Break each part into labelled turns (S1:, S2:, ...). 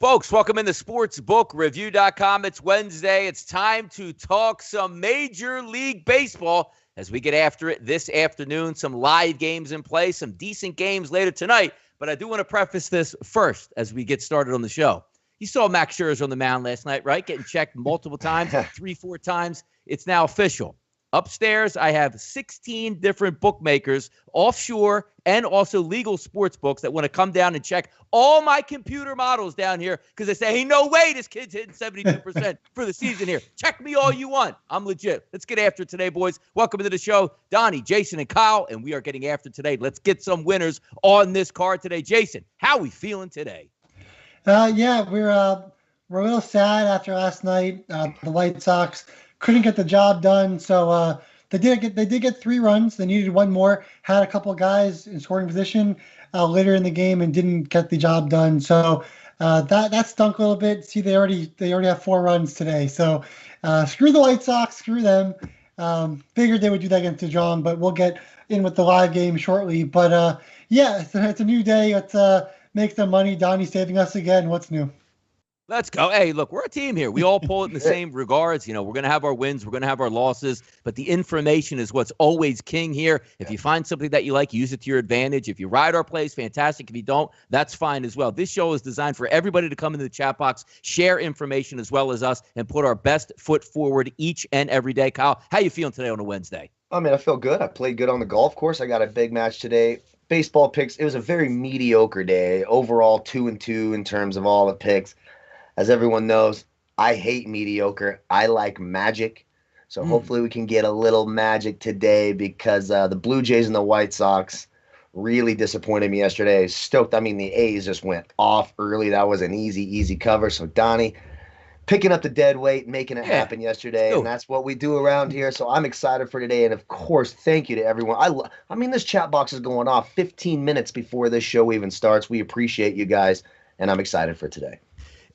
S1: Folks, welcome into sportsbookreview.com. It's Wednesday. It's time to talk some Major League Baseball as we get after it this afternoon. Some live games in play, some decent games later tonight. But I do want to preface this first as we get started on the show. You saw Max Scherzer on the mound last night, right? Getting checked multiple times, 3-4 times. It's now official. Upstairs, I have 16 different bookmakers, offshore and also legal sports books that want to come down and check all my computer models down here because they say, hey, no way this kid's hitting 72% for the season here. Check me all you want. I'm legit. Let's get after it today, boys. Welcome to the show. Donnie, Jason, and Kyle, and we are getting after today. Let's get some winners on this card today. Jason, how are we feeling today?
S2: Yeah, we're a little sad after last night. The White Sox couldn't get the job done, so they did get 3 runs. They needed 1 more. Had a couple of guys in scoring position later in the game and didn't get the job done. So that stunk a little bit. See, they already have 4 runs today. So screw the White Sox, screw them. Figured they would do that against DeJong, but we'll get in with the live game shortly. But yeah, it's a new day. Let's make some money. Donnie's saving us again. What's new?
S1: Let's go. Hey, look, we're a team here. We all pull it in the same regards. You know, we're going to have our wins. We're going to have our losses. But the information is what's always king here. If you find something that you like, use it to your advantage. If you ride our plays, fantastic. If you don't, that's fine as well. This show is designed for everybody to come into the chat box, share information as well as us, and put our best foot forward each and every day. Kyle, how you feeling today on a Wednesday?
S3: I mean, I feel good. I played good on the golf course. I got a big match today. Baseball picks, it was a very mediocre day. Overall, 2-2 in terms of all the picks. As everyone knows, I hate mediocre. I like magic. So hopefully we can get a little magic today because the Blue Jays and the White Sox really disappointed me yesterday. Stoked. I mean, the A's just went off early. That was an easy cover. So Donnie picking up the dead weight, making it happen yesterday. And that's what we do around here. So I'm excited for today. And, of course, thank you to everyone. I mean, this chat box is going off 15 minutes before this show even starts. We appreciate you guys, and I'm excited for today.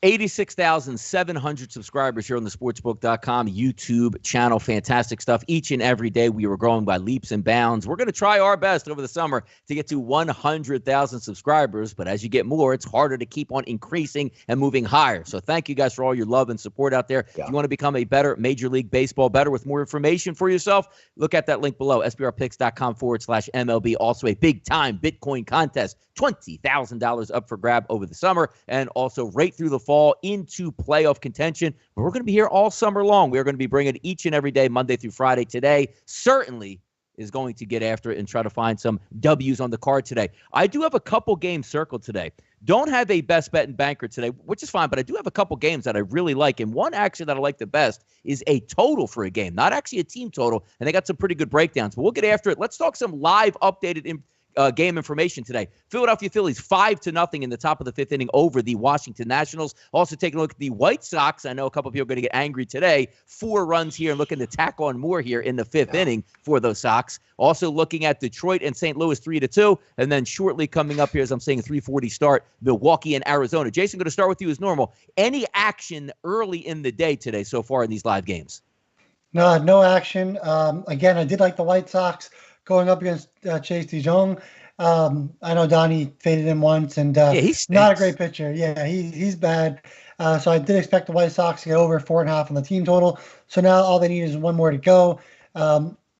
S1: 86,700 subscribers here on the sportsbook.com YouTube channel. Fantastic stuff. Each and every day we were growing by leaps and bounds. We're going to try our best over the summer to get to 100,000 subscribers. But as you get more, it's harder to keep on increasing and moving higher. So thank you guys for all your love and support out there. Yeah. If you want to become a better Major League Baseball better with more information for yourself, look at that link below, sbrpicks.com/MLB. Also a big-time Bitcoin contest, $20,000 up for grab over the summer, and also right through the fall into playoff contention. But we're going to be here all summer long. We're going to be bringing each and every day, Monday through Friday. Today certainly is going to get after it and try to find some W's on the card today. I do have a couple games circled today. Don't have a best bet and banker today, which is fine, but I do have a couple games that I really like. And one actually that I like the best is a total for a game, not actually a team total. And they got some pretty good breakdowns, but we'll get after it. Let's talk some live updated game information today. Philadelphia Phillies 5-0 in the top of the 5th inning over the Washington Nationals. Also taking a look at the White Sox. I know a couple of people are going to get angry today. 4 runs here and looking to tack on more here in the 5th inning for those Sox. Also looking at Detroit and St. Louis 3-2. And then shortly coming up here, as I'm saying, a 3:40 start, Milwaukee and Arizona. Jason, going to start with you as normal. Any action early in the day today so far in these live games?
S2: No action. Again, I did like the White Sox going up against Chase DeJong. I know Donnie faded him once, and he's not a great pitcher. Yeah, he's bad. So I did expect the White Sox to get over 4.5 on the team total. So now all they need is 1 more to go.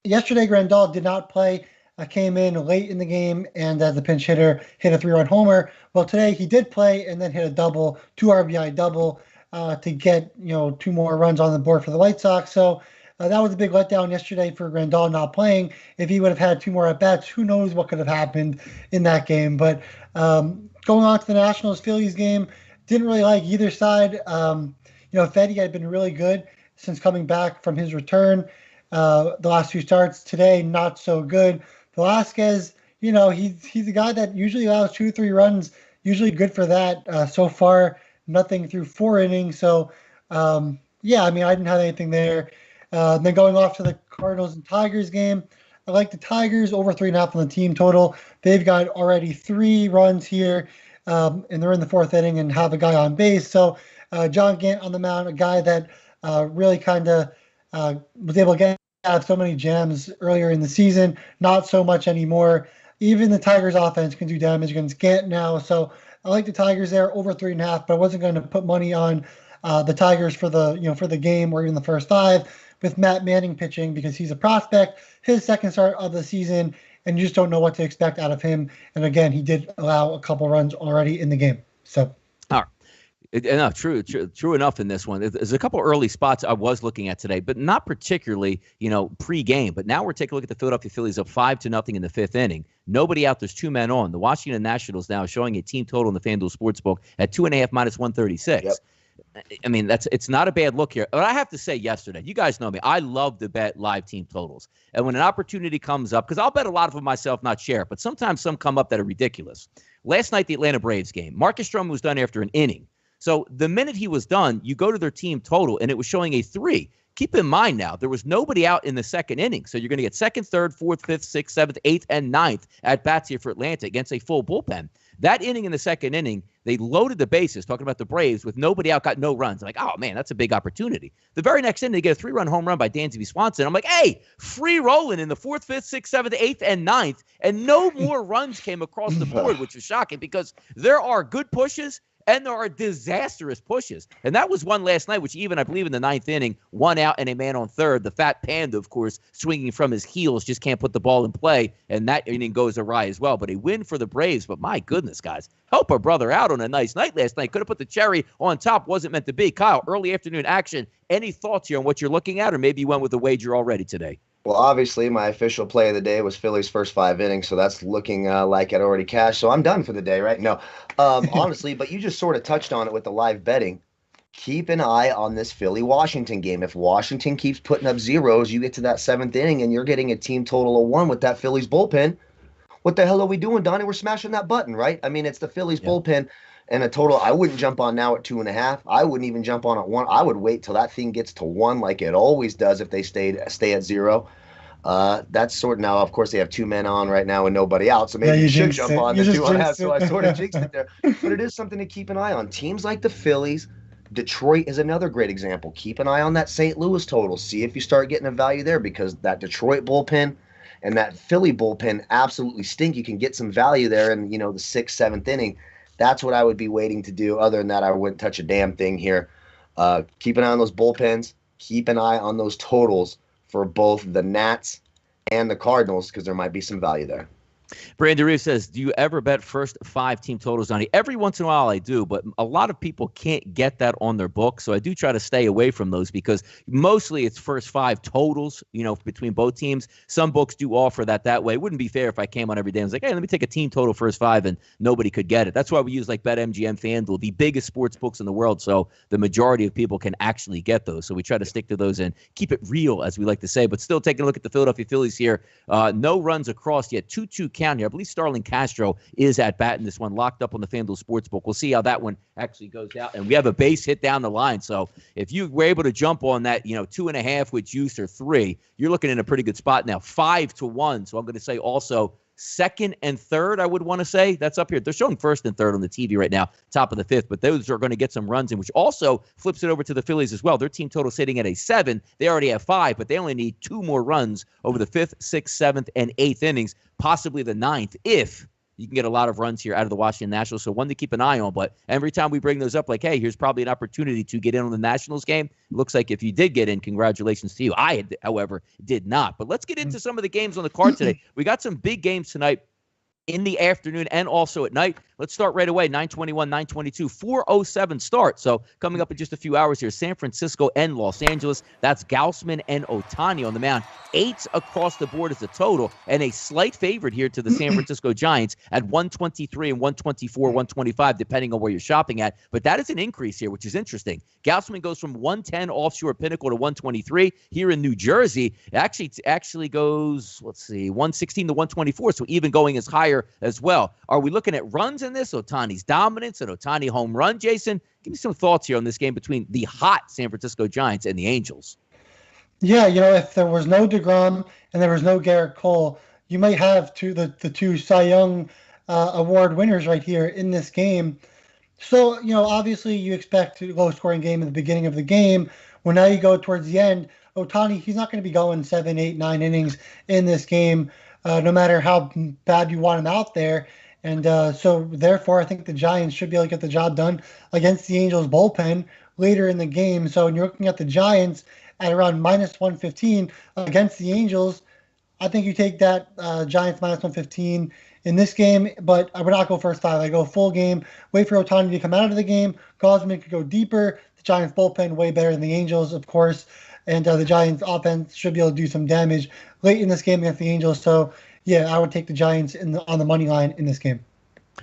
S2: Yesterday, Grandal did not play. Came in late in the game, and as a pinch hitter, hit a 3-run homer. Well, today he did play and then hit a double, 2 RBI double to get 2 more runs on the board for the White Sox. So that was a big letdown yesterday for Grandal not playing. If he would have had 2 more at-bats, who knows what could have happened in that game. But going on to the Nationals-Phillies game, didn't really like either side. Fedde had been really good since coming back from his return. The last 2 starts today, not so good. Velasquez, he's a guy that usually allows 2 or 3 runs, usually good for that. So far, nothing through 4 innings. So, I didn't have anything there. Then going off to the Cardinals and Tigers game, I like the Tigers over 3.5 on the team total. They've got already 3 runs here, and they're in the 4th inning and have a guy on base. So John Gant on the mound, a guy that really kind of was able to have so many gems earlier in the season, not so much anymore. Even the Tigers offense can do damage against Gant now. So I like the Tigers there over 3.5, but I wasn't going to put money on the Tigers for the game or even the first 5 with Matt Manning pitching because he's a prospect, his second start of the season, and you just don't know what to expect out of him. And again, he did allow a couple runs already in the game. So.
S1: All right. True enough in this one. There's a couple early spots I was looking at today, but not particularly, pre-game. But now we're taking a look at the Philadelphia Phillies up 5-0 in the 5th inning. Nobody out. There's 2 men on. The Washington Nationals now showing a team total in the FanDuel Sportsbook at 2.5 minus 136. Yep. I mean, it's not a bad look here. But I have to say yesterday, you guys know me, I love to bet live team totals. And when an opportunity comes up, because I'll bet a lot of them myself, not share, but sometimes some come up that are ridiculous. Last night, the Atlanta Braves game, Marcus Stroman was done after an inning. So the minute he was done, you go to their team total, and it was showing a 3. Keep in mind now, there was nobody out in the second inning. So you're going to get 2nd, 3rd, 4th, 5th, 6th, 7th, 8th, and 9th at bats here for Atlanta against a full bullpen. That inning in the second inning, they loaded the bases, talking about the Braves, with nobody out, got no runs. I'm like, oh, man, that's a big opportunity. The very next inning, they get a 3-run home run by Dansby Swanson. I'm like, hey, free rolling in the 4th, 5th, 6th, 7th, 8th, and 9th, and no more runs came across the board, which is shocking because there are good pushes and there are disastrous pushes. And that was one last night, which even, I believe, in the 9th inning, 1 out and a man on third. The Fat Panda, of course, swinging from his heels, just can't put the ball in play, and that inning goes awry as well. But a win for the Braves. But my goodness, guys, help our brother out on a nice night last night. Could have put the cherry on top. Wasn't meant to be. Kyle, early afternoon action. Any thoughts here on what you're looking at, or maybe you went with a wager already today?
S3: Well, obviously, my official play of the day was Philly's first 5 innings, so that's looking like it already cashed. So I'm done for the day, right? No, honestly, but you just sort of touched on it with the live betting. Keep an eye on this Philly-Washington game. If Washington keeps putting up zeros, you get to that 7th inning and you're getting a team total of 1 with that Phillies bullpen. What the hell are we doing, Donnie? We're smashing that button, right? I mean, it's the Phillies bullpen. And a total, I wouldn't jump on now at 2.5. I wouldn't even jump on at 1. I would wait till that thing gets to 1 like it always does if they stay at 0. That's sort of now, of course, they have 2 men on right now and nobody out. So maybe you should jump on the 2.5. So I sort of jinxed it there. But it is something to keep an eye on. Teams like the Phillies, Detroit is another great example. Keep an eye on that St. Louis total. See if you start getting a value there because that Detroit bullpen and that Philly bullpen absolutely stink. You can get some value there in, the 6th, 7th inning. That's what I would be waiting to do. Other than that, I wouldn't touch a damn thing here. Keep an eye on those bullpens. Keep an eye on those totals for both the Nats and the Cardinals because there might be some value there.
S1: Brandon Reeves says, do you ever bet first 5 team totals, Donnie? Every once in a while I do, but a lot of people can't get that on their book. So I do try to stay away from those because mostly it's first 5 totals, between both teams. Some books do offer that way. It wouldn't be fair if I came on every day and was like, hey, let me take a team total first 5 and nobody could get it. That's why we use like BetMGM, FanDuel, the biggest sports books in the world. So the majority of people can actually get those. So we try to stick to those and keep it real, as we like to say, but still taking a look at the Philadelphia Phillies here. No runs across yet. 2-2 count here. I believe Starlin Castro is at bat in this one, locked up on the FanDuel Sportsbook. We'll see how that one actually goes out. And we have a base hit down the line. So if you were able to jump on that, 2.5 with juice or 3, you're looking in a pretty good spot now. 5-1. So I'm going to say also 2nd and 3rd, I would want to say. That's up here. They're showing 1st and 3rd on the TV right now, top of the 5th. But those are going to get some runs in, which also flips it over to the Phillies as well. Their team total sitting at a 7. They already have 5, but they only need 2 more runs over the 5th, 6th, 7th, and 8th innings, possibly the 9th, if you can get a lot of runs here out of the Washington Nationals. So one to keep an eye on. But every time we bring those up, like, hey, here's probably an opportunity to get in on the Nationals game. It looks like if you did get in, congratulations to you. I, however, did not. But let's get into some of the games on the card today. We got some big games tonight in the afternoon and also at night. Let's start right away. 9:21, 9:22, 4:07 start. So coming up in just a few hours here, San Francisco and Los Angeles. That's Gausman and Ohtani on the mound. 8 across the board is the total, and a slight favorite here to the San Francisco Giants at 123 and 124, 125, depending on where you're shopping at. But that is an increase here, which is interesting. Gausman goes from 110 offshore Pinnacle to 123 here in New Jersey. It actually goes, 116 to 124, so even going as higher as well. Are we looking at runs in this? Ohtani's dominance, an Ohtani home run? Jason, give me some thoughts here on this game between the hot San Francisco Giants and the Angels.
S2: Yeah, if there was no DeGrom and there was no Garrett Cole, you might have the 2 Cy Young award winners right here in this game. So, obviously you expect a low-scoring game in the beginning of the game. When now you go towards the end, Ohtani, he's not going to be going 7, 8, 9 innings in this game, no matter how bad you want him out there. And so therefore, I think the Giants should be able to get the job done against the Angels bullpen later in the game. So when you're looking at the Giants at around minus 115 against the Angels, I think you take that Giants minus 115 in this game, but I would not go first five. I go full game, wait for Ohtani to come out of the game. Gosman could go deeper. The Giants bullpen way better than the Angels, of course. And the Giants offense should be able to do some damage late in this game against the Angels. So, yeah, I would take the Giants on the money line in this game.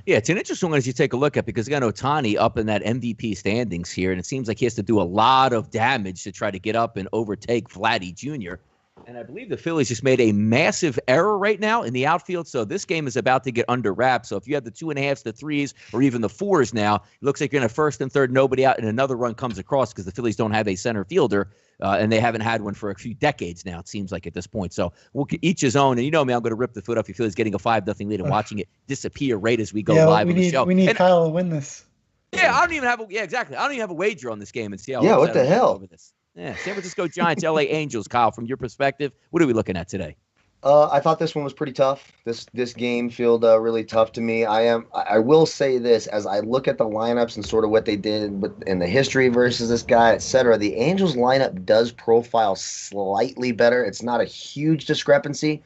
S1: Yeah, it's an interesting one as you take a look at, because again, Ohtani up in that MVP standings here, and it seems like he has to do a lot of damage to try to get up and overtake Vladdy Jr. And I believe the Phillies just made a massive error right now in the outfield. So this game is about to get under wraps. So if you have the 2.5s, the 3s, or even the 4s now, it looks like you're in a first and third, nobody out, and another run comes across because the Phillies don't have a center fielder. And they haven't had one for a few decades now, it seems like, at this point. So we'll each his own. And you know me, I'm going to rip the foot off your Phillies getting a 5-0 lead and watching it disappear right as we go live on the show.
S2: We need Kyle to win this.
S1: Yeah, I don't even have exactly. I don't even have a wager on this game and see how.
S3: Yeah, what the hell?
S1: Over this. Yeah, San Francisco Giants, LA Angels. Kyle, from your perspective, what are we looking at today?
S3: I thought this one was pretty tough. This game felt really tough to me. I will say this, as I look at the lineups and sort of what they did in the history versus this guy, etc. The Angels lineup does profile slightly better. It's not a huge discrepancy,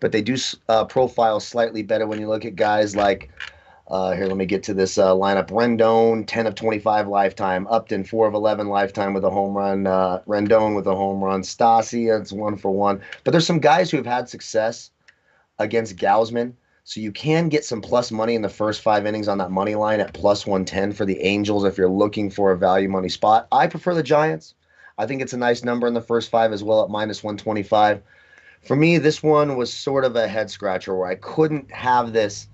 S3: but they do profile slightly better when you look at guys like. Here, let me get to this lineup. Rendon, 10 of 25 lifetime. Upton, 4 of 11 lifetime with a home run. Rendon with a home run. Stassi, it's 1 for 1. But there's some guys who have had success against Gausman, so you can get some plus money in the first 5 innings on that money line at plus 110 for the Angels if you're looking for a value money spot. I prefer the Giants. I think it's a nice number in the first 5 as well at minus 125. For me, this one was sort of a head scratcher where I couldn't have this.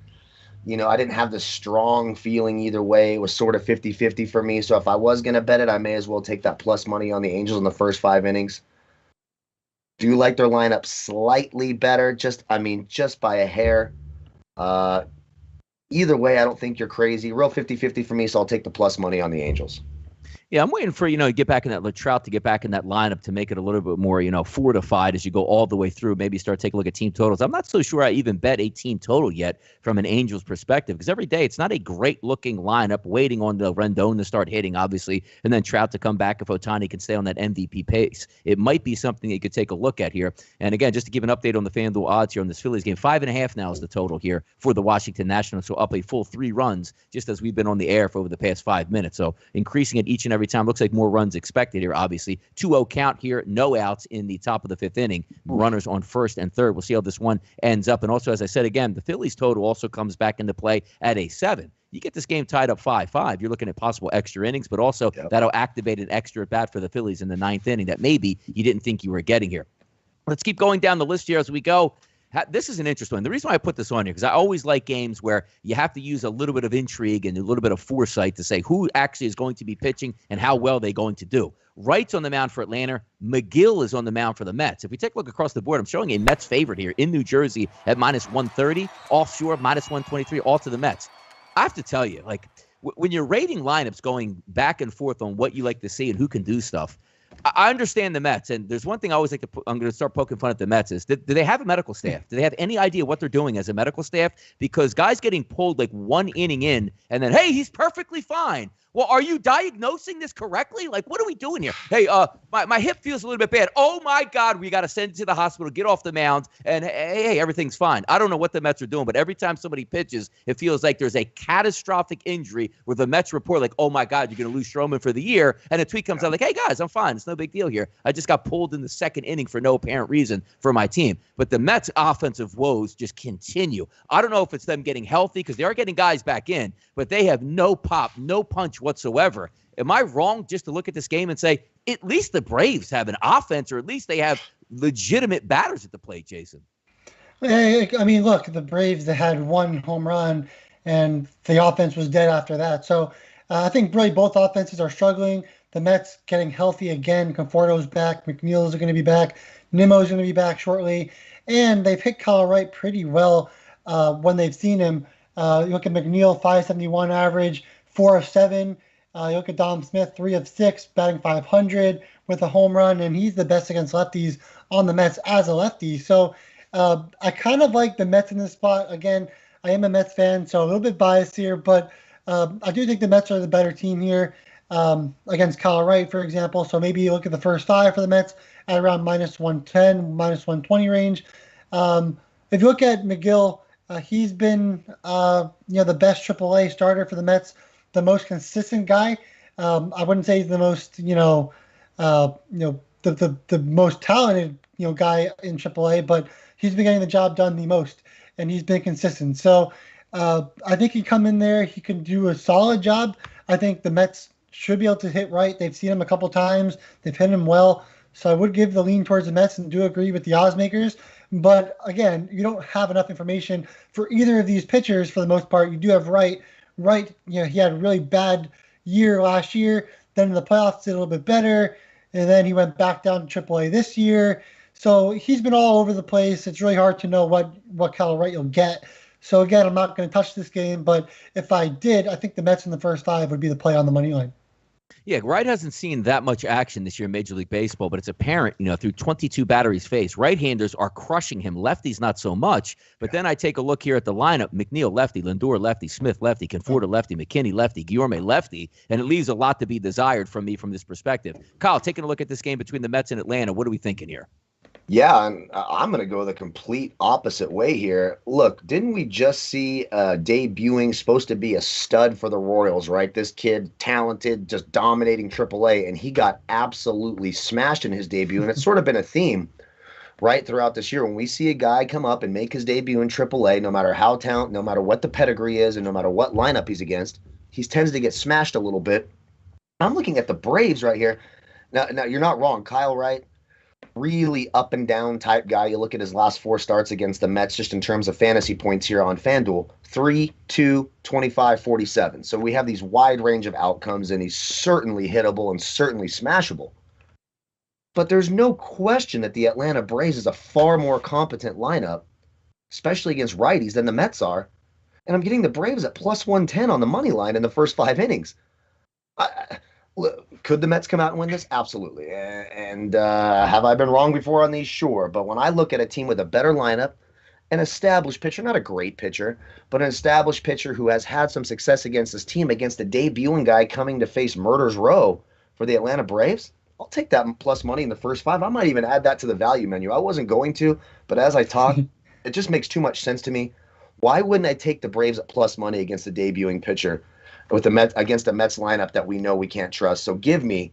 S3: I didn't have the strong feeling either way. It was sort of 50-50 for me. So if I was going to bet it, I may as well take that plus money on the Angels in the first 5 innings. Do like their lineup slightly better, just by a hair. Either way, I don't think you're crazy. Real 50-50 for me, so I'll take the plus money on the Angels.
S1: Yeah, I'm waiting for, to get back in that Trout to get back in that lineup to make it a little bit more, fortified as you go all the way through. Maybe start taking a look at team totals. I'm not so sure I even bet a team total yet from an Angels perspective, because every day it's not a great looking lineup waiting on the Rendon to start hitting, obviously, and then Trout to come back if Ohtani can stay on that MVP pace. It might be something that you could take a look at here. And again, just to give an update on the FanDuel odds here on this Phillies game, 5.5 now is the total here for the Washington Nationals. So up a full 3 runs just as we've been on the air for over the past 5 minutes. So increasing it each and every time. Looks like more runs expected here, obviously. 2-0 count here, no outs in the top of the 5th inning. Runners on first and third. We'll see how this one ends up. And also, as I said again, the Phillies total also comes back into play at a 7. You get this game tied up 5-5. You're looking at possible extra innings, but also that'll activate an extra at bat for the Phillies in the 9th inning that maybe you didn't think you were getting here. Let's keep going down the list here as we go. This is an interesting one. The reason why I put this on here, because I always like games where you have to use a little bit of intrigue and a little bit of foresight to say who actually is going to be pitching and how well they're going to do. Wright's on the mound for Atlanta. McGill is on the mound for the Mets. If we take a look across the board, I'm showing a Mets favorite here in New Jersey at minus 130, offshore minus 123, all to the Mets. I have to tell you, when you're rating lineups going back and forth on what you like to see and who can do stuff, I understand the Mets, and there's one thing I always like to I'm going to start poking fun at the Mets is, do they have a medical staff? Do they have any idea what they're doing as a medical staff? Because guys getting pulled like 1 inning in, and then, hey, he's perfectly fine. Well, are you diagnosing this correctly? What are we doing here? Hey, my hip feels a little bit bad. Oh, my God, we got to send it to the hospital, get off the mound, and hey, everything's fine. I don't know what the Mets are doing, but every time somebody pitches, it feels like there's a catastrophic injury where the Mets report oh, my God, you're going to lose Stroman for the year, and a tweet comes out hey, guys, I'm fine. It's no big deal here. I just got pulled in the 2nd inning for no apparent reason for my team. But the Mets' offensive woes just continue. I don't know if it's them getting healthy, because they are getting guys back in, but they have no pop, no punch whatsoever. Am I wrong just to look at this game and say, at least the Braves have an offense, or at least they have legitimate batters at the plate, Jason?
S2: I mean, look, the Braves, they had 1 home run, and the offense was dead after that. So I think really both offenses are struggling. The Mets getting healthy again. Conforto's back. McNeil's going to be back. Nimmo's going to be back shortly. And they've hit Kyle Wright pretty well when they've seen him. You look at McNeil, 571 average, 4 of 7. You look at Dom Smith, 3 of 6, batting 500 with a home run, and he's the best against lefties on the Mets as a lefty. So I kind of like the Mets in this spot. Again, I am a Mets fan, so a little bit biased here, but I do think the Mets are the better team here against Kyle Wright, for example. So maybe you look at the first 5 for the Mets at around -110, -120 range. If you look at McGill, he's been the best AAA starter for the Mets, the most consistent guy. I wouldn't say he's the most the most talented guy in AAA, but he's been getting the job done the most, and he's been consistent. So I think he come in there, he can do a solid job. I think the Mets should be able to hit right. They've seen him a couple times. They've hit him well. So I would give the lean towards the Mets and do agree with the odds makers. But again, you don't have enough information for either of these pitchers for the most part. You do have Wright. Wright, he had a really bad year last year. Then in the playoffs, did a little bit better. And then he went back down to AAA this year. So he's been all over the place. It's really hard to know what Kyle Wright you'll get. So again, I'm not going to touch this game. But if I did, I think the Mets in the first 5 would be the play on the money line.
S1: Yeah, Wright hasn't seen that much action this year in Major League Baseball, but it's apparent, through 22 batteries faced, right-handers are crushing him. Lefties, not so much. But then I take a look here at the lineup. McNeil, lefty. Lindor, lefty. Smith, lefty. Conforto, lefty. McKinney, lefty. Guillorme, lefty. And it leaves a lot to be desired from me from this perspective. Kyle, taking a look at this game between the Mets and Atlanta, what are we thinking here?
S3: Yeah, and I'm going to go the complete opposite way here. Look, didn't we just see debuting, supposed to be a stud for the Royals, right? This kid, talented, just dominating AAA, and he got absolutely smashed in his debut. And it's sort of been a theme, right, throughout this year. When we see a guy come up and make his debut in AAA, no matter how talented, no matter what the pedigree is, and no matter what lineup he's against, he tends to get smashed a little bit. I'm looking at the Braves right here. Now you're not wrong. Kyle Wright, really up and down type guy. You look at his last 4 starts against the Mets just in terms of fantasy points here on FanDuel, 3, 2, 25, 47. So we have these wide range of outcomes, and he's certainly hittable and certainly smashable. But there's no question that the Atlanta Braves is a far more competent lineup, especially against righties, than the Mets are. And I'm getting the Braves at +110 on the money line in the first 5 innings. Could the Mets come out and win this? Absolutely. And have I been wrong before on these? Sure. But when I look at a team with a better lineup, an established pitcher, not a great pitcher, but an established pitcher who has had some success against this team, against a debuting guy coming to face Murder's Row for the Atlanta Braves, I'll take that plus money in the first 5. I might even add that to the value menu. I wasn't going to, but as I talk, it just makes too much sense to me. Why wouldn't I take the Braves at plus money against the debuting pitcher with the Mets, against the Mets lineup that we know we can't trust? So give me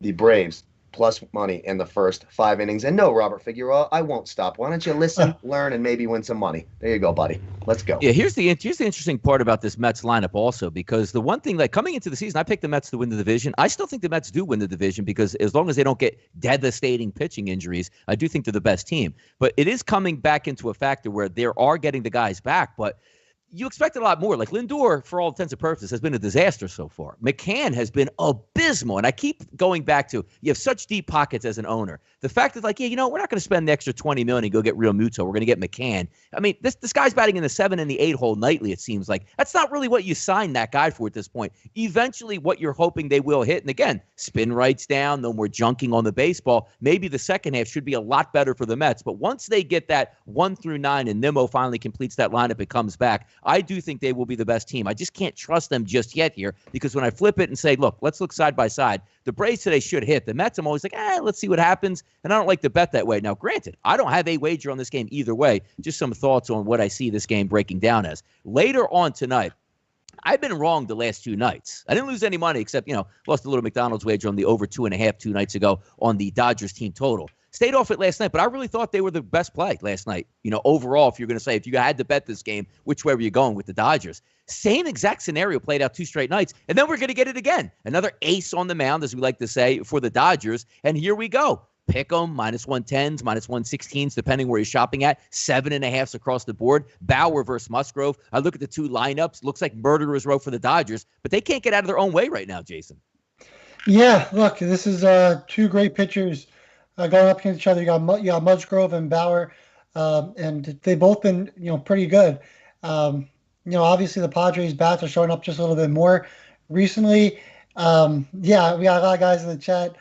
S3: the Braves plus money in the first 5 innings. And no, Robert Figueroa, I won't stop. Why don't you listen, learn, and maybe win some money? There you go, buddy. Let's go.
S1: Yeah, here's the interesting part about this Mets lineup also, because the one thing, like coming into the season, I picked the Mets to win the division. I still think the Mets do win the division because as long as they don't get devastating pitching injuries, I do think they're the best team. But it is coming back into a factor where they are getting the guys back, but you expect a lot more. Like Lindor, for all intents and purposes, has been a disaster so far. McCann has been abysmal. And I keep going back to, you have such deep pockets as an owner. The fact that, like, yeah, we're not going to spend the extra $20 million and go get Real Muto. We're going to get McCann. I mean, this guy's batting in the 7 and the 8 hole nightly, it seems like. That's not really what you signed that guy for at this point. Eventually, what you're hoping they will hit, and again, spin rates down, no more junking on the baseball. Maybe the second half should be a lot better for the Mets. But once they get that 1 through 9 and Nimmo finally completes that lineup and comes back, I do think they will be the best team. I just can't trust them just yet here, because when I flip it and say, look, let's look side by side, the Braves today should hit. The Mets, I'm always like, let's see what happens. And I don't like to bet that way. Now, granted, I don't have a wager on this game either way. Just some thoughts on what I see this game breaking down as. Later on tonight, I've been wrong the last 2 nights. I didn't lose any money except, lost a little McDonald's wager on the over 2.5 2 nights ago on the Dodgers team total. Stayed off it last night, but I really thought they were the best play last night. Overall, if you're going to say, if you had to bet this game, which way were you going with the Dodgers? Same exact scenario played out 2 straight nights, and then we're going to get it again. Another ace on the mound, as we like to say, for the Dodgers, and here we go. Pick them, -110s, -116s, depending where you're shopping at. 7.5s across the board. Bauer versus Musgrove. I look at the 2 lineups. Looks like murderer's row for the Dodgers, but they can't get out of their own way right now, Jason.
S2: Yeah, look, this is 2 great pitchers going up against each other. You got Musgrove and Bauer, and they've both been pretty good. Obviously the Padres bats are showing up just a little bit more recently. We got a lot of guys in the chat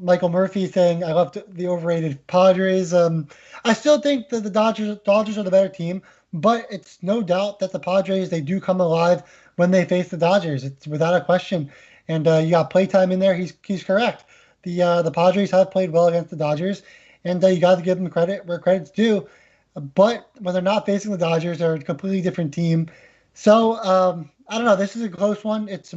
S2: Michael Murphy saying, I love the overrated Padres. I still think that the Dodgers are the better team, but it's no doubt that the Padres, they do come alive when they face the Dodgers. It's without a question. And you got playtime in there. He's correct. The Padres have played well against the Dodgers, and you got to give them credit where credit's due. But when they're not facing the Dodgers, they're a completely different team. So I don't know. This is a close one. It's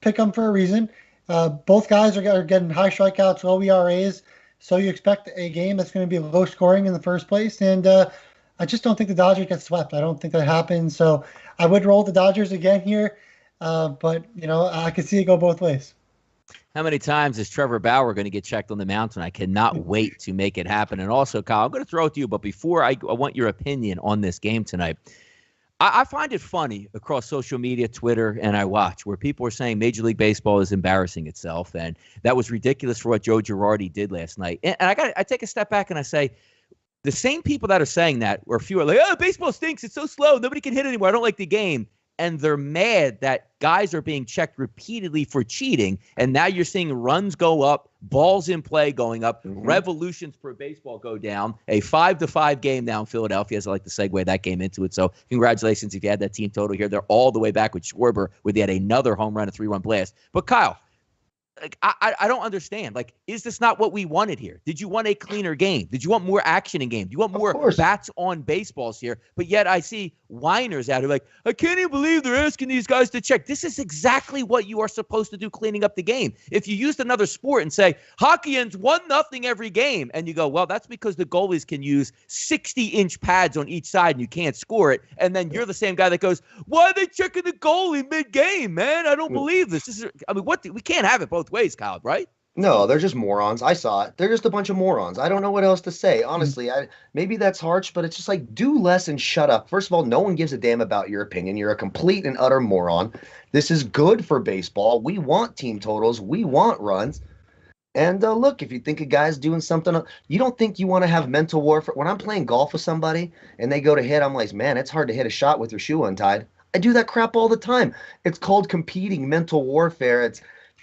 S2: pick 'em for a reason. Both guys are getting high strikeouts, low ERAs. So you expect a game that's going to be low scoring in the first place. And I just don't think the Dodgers get swept. I don't think that happens. So I would roll the Dodgers again here. But, I could see it go both ways.
S1: How many times is Trevor Bauer going to get checked on the mountain? I cannot wait to make it happen. And also, Kyle, I'm going to throw it to you. But before I want your opinion on this game tonight. I find it funny across social media, Twitter, and I watch where people are saying Major League Baseball is embarrassing itself. And that was ridiculous for what Joe Girardi did last night. And I take a step back and I say, the same people that are saying that, or a few are like, oh, baseball stinks. It's so slow. Nobody can hit anymore. I don't like the game. And they're mad that guys are being checked repeatedly for cheating. And now you're seeing runs go up, balls in play going up, revolutions per baseball go down. A 5-5 game now in Philadelphia, as I like to segue that game into it. So congratulations if you had that team total here. They're all the way back with Schwarber, where they had another home run, a 3-run blast. But Kyle, I don't understand. Is this not what we wanted here? Did you want a cleaner game? Did you want more action in game? Do you want more bats on baseballs here? But yet I see whiners out who are like, I can't even believe they're asking these guys to check. This is exactly what you are supposed to do cleaning up the game. If you used another sport and say, hockey ends 1-0 every game, and you go, well, that's because the goalies can use 60-inch pads on each side and you can't score it. And then you're the same guy that goes, why are they checking the goalie mid-game, man? I don't believe this. We can't have it both ways, Kyle, right?
S3: No, they're just morons. I saw it. They're just a bunch of morons. I don't know what else to say. Honestly, maybe that's harsh, but it's just like, do less and shut up. First of all, no one gives a damn about your opinion. You're a complete and utter moron. This is good for baseball. We want team totals. We want runs. And look, if you think a guy's doing something, you don't think you want to have mental warfare. When I'm playing golf with somebody and they go to hit, I'm like, man, it's hard to hit a shot with your shoe untied. I do that crap all the time. It's called competing mental warfare.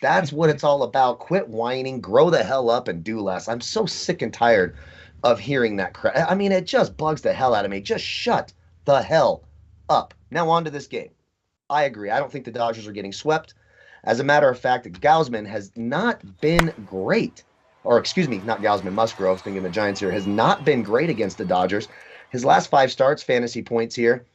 S3: That's what it's all about. Quit whining, grow the hell up, and do less. I'm so sick and tired of hearing that crap. I mean, it just bugs the hell out of me. Just shut the hell up. Now on to this game. I agree. I don't think the Dodgers are getting swept. As a matter of fact, Gausman has not been great. Or excuse me, not Gausman, Musgrove, thinking the Giants here, has not been great against the Dodgers. His last 5 starts, fantasy points here,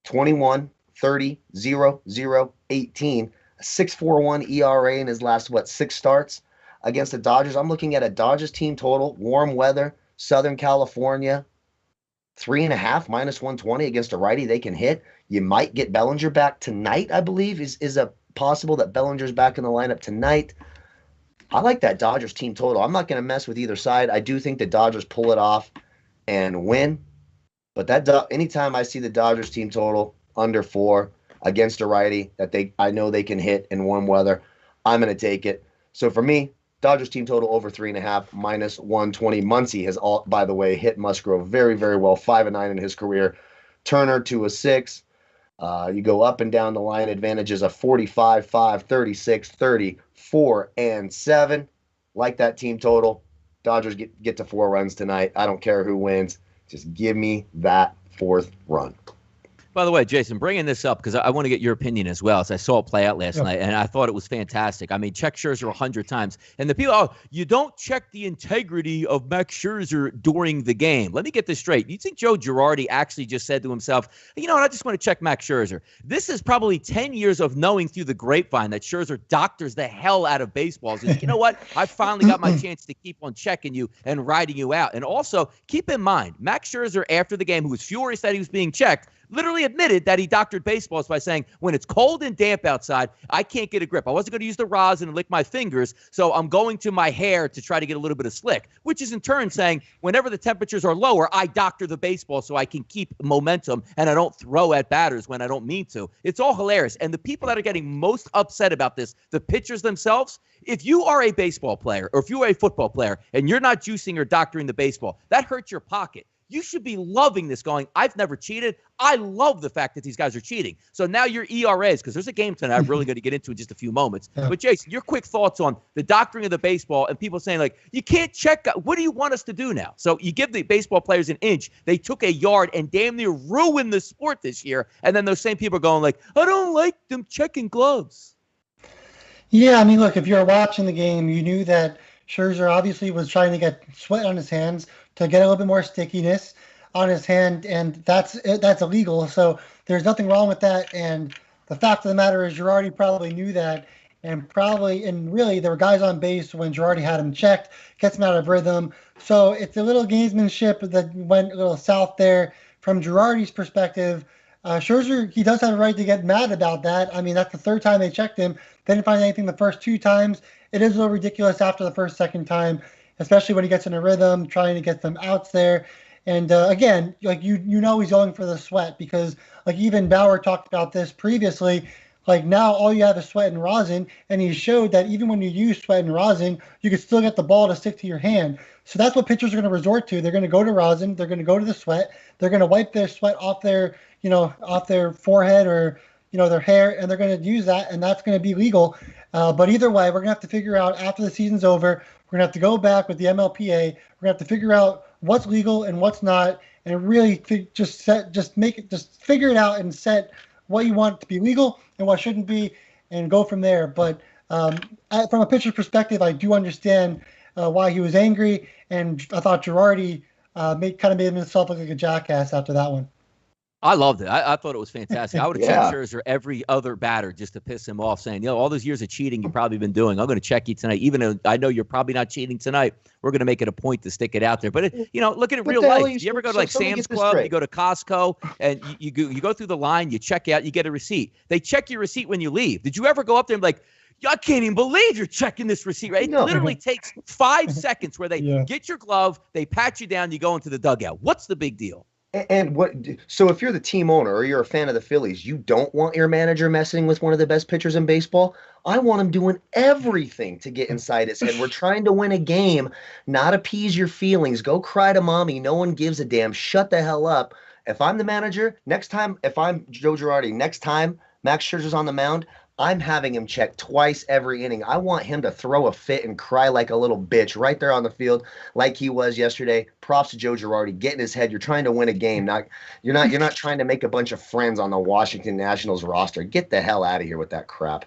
S3: 21, 30, 0, 0, 18. 6.41 ERA in his last, 6 starts against the Dodgers. I'm looking at a Dodgers team total, warm weather, Southern California, 3.5, minus 120 against a righty they can hit. You might get Bellinger back tonight, I believe, is a possible that Bellinger's back in the lineup tonight. I like that Dodgers team total. I'm not going to mess with either side. I do think the Dodgers pull it off and win. But anytime I see the Dodgers team total under 4, against a righty that I know they can hit in warm weather, I'm going to take it. So for me, Dodgers team total over 3.5, minus 120. Muncy has, by the way, hit Musgrove very, very well, 5-9 in his career. Turner 2-6. You go up and down the line, advantages of 45, 5, 36, 30, 4, and 7. Like that team total. Dodgers get to 4 runs tonight. I don't care who wins. Just give me that 4th run.
S1: By the way, Jason, bringing this up because I want to get your opinion as well. As I saw it play out last night, and I thought it was fantastic. I mean, check Scherzer 100 times. And the people, you don't check the integrity of Max Scherzer during the game. Let me get this straight. You think Joe Girardi actually just said to himself, you know what, I just want to check Max Scherzer. This is probably 10 years of knowing through the grapevine that Scherzer doctors the hell out of baseballs. And you know what? I finally got my chance to keep on checking you and riding you out. And also, keep in mind, Max Scherzer, after the game, who was furious that he was being checked, literally admitted that he doctored baseballs by saying, when it's cold and damp outside, I can't get a grip. I wasn't going to use the rosin and lick my fingers, so I'm going to my hair to try to get a little bit of slick, which is in turn saying, whenever the temperatures are lower, I doctor the baseball so I can keep momentum and I don't throw at batters when I don't mean to. It's all hilarious. And the people that are getting most upset about this, the pitchers themselves, if you are a baseball player or if you are a football player and you're not juicing or doctoring the baseball, that hurts your pocket. You should be loving this going, I've never cheated. I love the fact that these guys are cheating. So now your ERAs, because there's a game tonight I'm really going to get into in just a few moments. Yeah. But, Jason, your quick thoughts on the doctoring of the baseball and people saying, like, you can't check. What do you want us to do now? So you give the baseball players an inch. They took a yard and damn near ruined the sport this year. And then those same people are going like, I don't like them checking gloves.
S2: Yeah, I mean, look, if you're watching the game, you knew that Scherzer obviously was trying to get sweat on his hands to get a little bit more stickiness on his hand, and that's illegal. So there's nothing wrong with that. And the fact of the matter is, Girardi probably knew that, and really there were guys on base when Girardi had him checked, gets him out of rhythm. So it's a little gamesmanship that went a little south there from Girardi's perspective. Scherzer, he does have a right to get mad about that. I mean, that's the third time they checked him. They didn't find anything the first two times. It is a little ridiculous after the second time, especially when he gets in a rhythm, trying to get some outs there. And again, like you know he's going for the sweat because like even Bauer talked about this previously. Like now all you have is sweat and rosin, and he showed that even when you use sweat and rosin, you can still get the ball to stick to your hand. So that's what pitchers are going to resort to. They're going to go to rosin. They're going to go to the sweat. They're going to wipe their sweat off their forehead or their hair, and they're going to use that, and that's going to be legal. But either way, we're going to have to figure out after the season's over. We're going to have to go back with the MLPA. We're going to have to figure out what's legal and what's not, and really just figure it out and set what you want to be legal and what shouldn't be, and go from there. But from a pitcher's perspective, I do understand why he was angry, and I thought Girardi made himself look like a jackass after that one.
S1: I loved it. I thought it was fantastic. I would have checked Scherzer every other batter just to piss him off, saying, all those years of cheating you've probably been doing, I'm going to check you tonight. Even though I know you're probably not cheating tonight, we're going to make it a point to stick it out there. But, look at it real life. You ever go to like Sam's Club, you go to Costco, and you go through the line, you check out, you get a receipt. They check your receipt when you leave. Did you ever go up there and be like, I can't even believe you're checking this receipt, right? It literally takes 5 seconds where they get your glove, they pat you down, you go into the dugout. What's the big deal?
S3: So if you're the team owner or you're a fan of the Phillies, you don't want your manager messing with one of the best pitchers in baseball. I want him doing everything to get inside his head. We're trying to win a game, not appease your feelings. Go cry to mommy. No one gives a damn. Shut the hell up. If I'm the manager, next time, if I'm Joe Girardi, next time Max Scherzer's on the mound, I'm having him check twice every inning. I want him to throw a fit and cry like a little bitch right there on the field like he was yesterday. Props to Joe Girardi. Get in his head. You're trying to win a game. You're not trying to make a bunch of friends on the Washington Nationals roster. Get the hell out of here with that crap.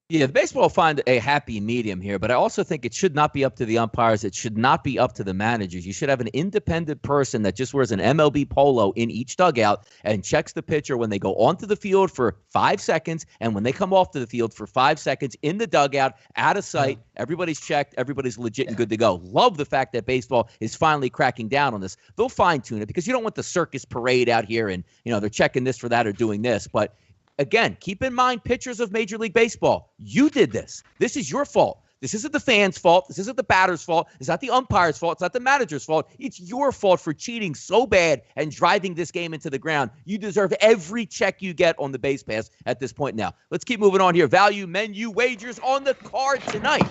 S1: Yeah, the baseball will find a happy medium here, but I also think it should not be up to the umpires. It should not be up to the managers. You should have an independent person that just wears an MLB polo in each dugout and checks the pitcher when they go onto the field for 5 seconds and when they come off to the field for 5 seconds in the dugout, out of sight. Everybody's checked. Everybody's legit and good to go. Love the fact that baseball is finally cracking down on this. They'll fine-tune it because you don't want the circus parade out here and, they're checking this for that or doing this, but again, keep in mind, pitchers of Major League Baseball, you did this. This is your fault. This isn't the fans' fault. This isn't the batter's fault. It's not the umpire's fault. It's not the manager's fault. It's your fault for cheating so bad and driving this game into the ground. You deserve every check you get on the base pass at this point now. Let's keep moving on here. Value menu wagers on the card tonight.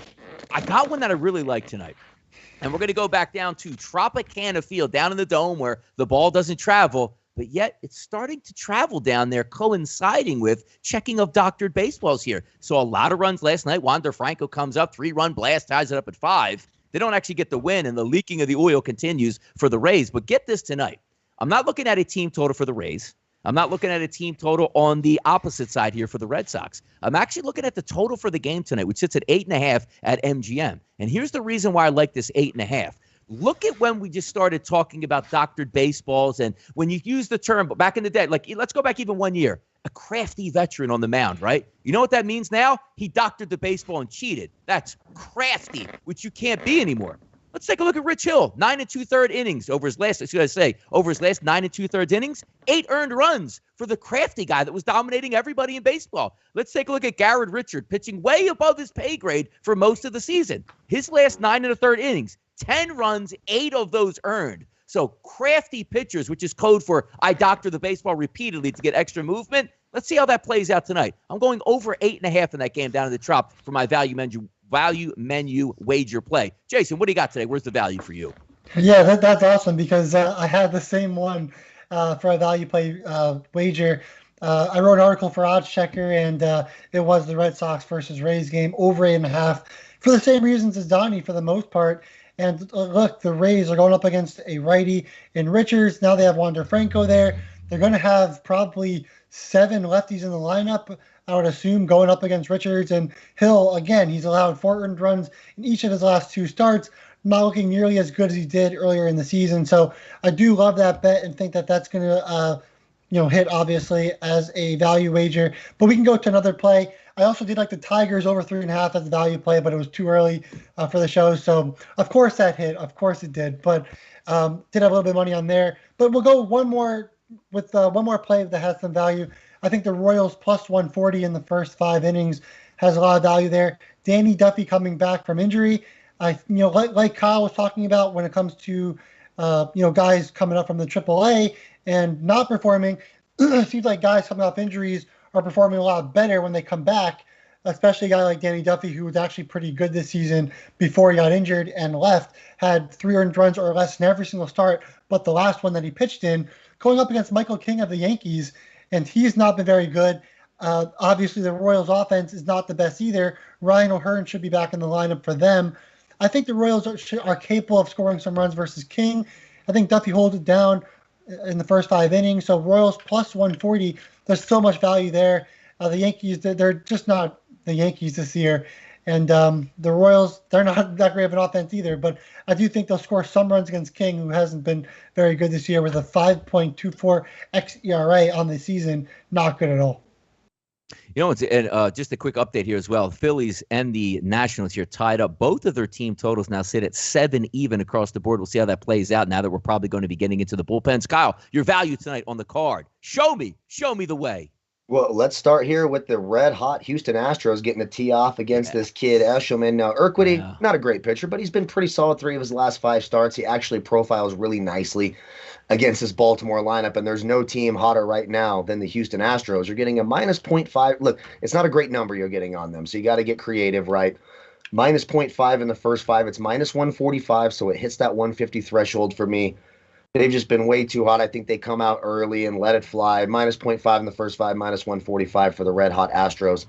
S1: I got one that I really like tonight. And we're going to go back down to Tropicana Field, down in the Dome where the ball doesn't travel. But yet it's starting to travel down there, coinciding with checking of doctored baseballs here. So a lot of runs last night. Wander Franco comes up, 3-run blast, ties it up at 5. They don't actually get the win, and the leaking of the oil continues for the Rays. But get this tonight. I'm not looking at a team total for the Rays. I'm not looking at a team total on the opposite side here for the Red Sox. I'm actually looking at the total for the game tonight, which sits at 8.5 at MGM. And here's the reason why I like this 8.5. Look at when we just started talking about doctored baseballs and when you use the term back in the day, like let's go back even 1 year, a crafty veteran on the mound, right? You know what that means now? He doctored the baseball and cheated. That's crafty, which you can't be anymore. Let's take a look at Rich Hill, 9 2/3 innings over his last 9 2/3 innings, 8 earned runs for the crafty guy that was dominating everybody in baseball. Let's take a look at Garrett Richard, pitching way above his pay grade for most of the season. His last 9 1/3 innings, 10 runs, 8 of those earned. So crafty pitchers, which is code for I doctor the baseball repeatedly to get extra movement. Let's see how that plays out tonight. I'm going over 8.5 in that game down in the Trop for my value menu wager play. Jason, what do you got today? Where's the value for you?
S2: Yeah, that's awesome because I had the same one for a value play wager. I wrote an article for Odds Checker, and it was the Red Sox versus Rays game over 8.5 for the same reasons as Donnie for the most part. And look, the Rays are going up against a righty in Richards. Now they have Wander Franco there. They're going to have probably 7 lefties in the lineup, I would assume, going up against Richards. And Hill, again, he's allowed 4 earned runs in each of his last 2 starts, not looking nearly as good as he did earlier in the season. So I do love that bet and think that that's going to hit obviously as a value wager. But we can go to another play. I also did like the Tigers over 3.5 as a value play, but it was too early for the show. So of course that hit. Of course it did. But did have a little bit of money on there. But we'll go one more play that has some value. I think the Royals plus 140 in the first 5 innings has a lot of value there. Danny Duffy coming back from injury. Like Kyle was talking about when it comes to guys coming up from the AAA and not performing, it seems like guys coming off injuries are performing a lot better when they come back, especially a guy like Danny Duffy, who was actually pretty good this season before he got injured and left, had 3 earned runs or less in every single start, but the last one that he pitched in, going up against Michael King of the Yankees, and he's not been very good. Obviously, the Royals' offense is not the best either. Ryan O'Hearn should be back in the lineup for them. I think the Royals are capable of scoring some runs versus King. I think Duffy holds it down in the first 5 innings. So Royals plus 140, there's so much value there. The Yankees, they're just not the Yankees this year. And the Royals, they're not that great of an offense either. But I do think they'll score some runs against King, who hasn't been very good this year with a 5.24 xERA on the season. Not good at all.
S1: Just a quick update here as well. The Phillies and the Nationals here tied up. Both of their team totals now sit at 7 even across the board. We'll see how that plays out now that we're probably going to be getting into the bullpens. Kyle, your value tonight on the card. Show me the way.
S3: Well, let's start here with the red-hot Houston Astros getting a tee off against this kid, Eshelman. Now, Urquidy, not a great pitcher, but he's been pretty solid 3 of his last 5 starts. He actually profiles really nicely against this Baltimore lineup, and there's no team hotter right now than the Houston Astros. You're getting a minus 0.5. Look, it's not a great number you're getting on them, so you got to get creative, right? Minus 0.5 in the first 5. It's minus 145, so it hits that 150 threshold for me. They've just been way too hot. I think they come out early and let it fly. Minus 0.5 in the first 5, minus 145 for the red-hot Astros.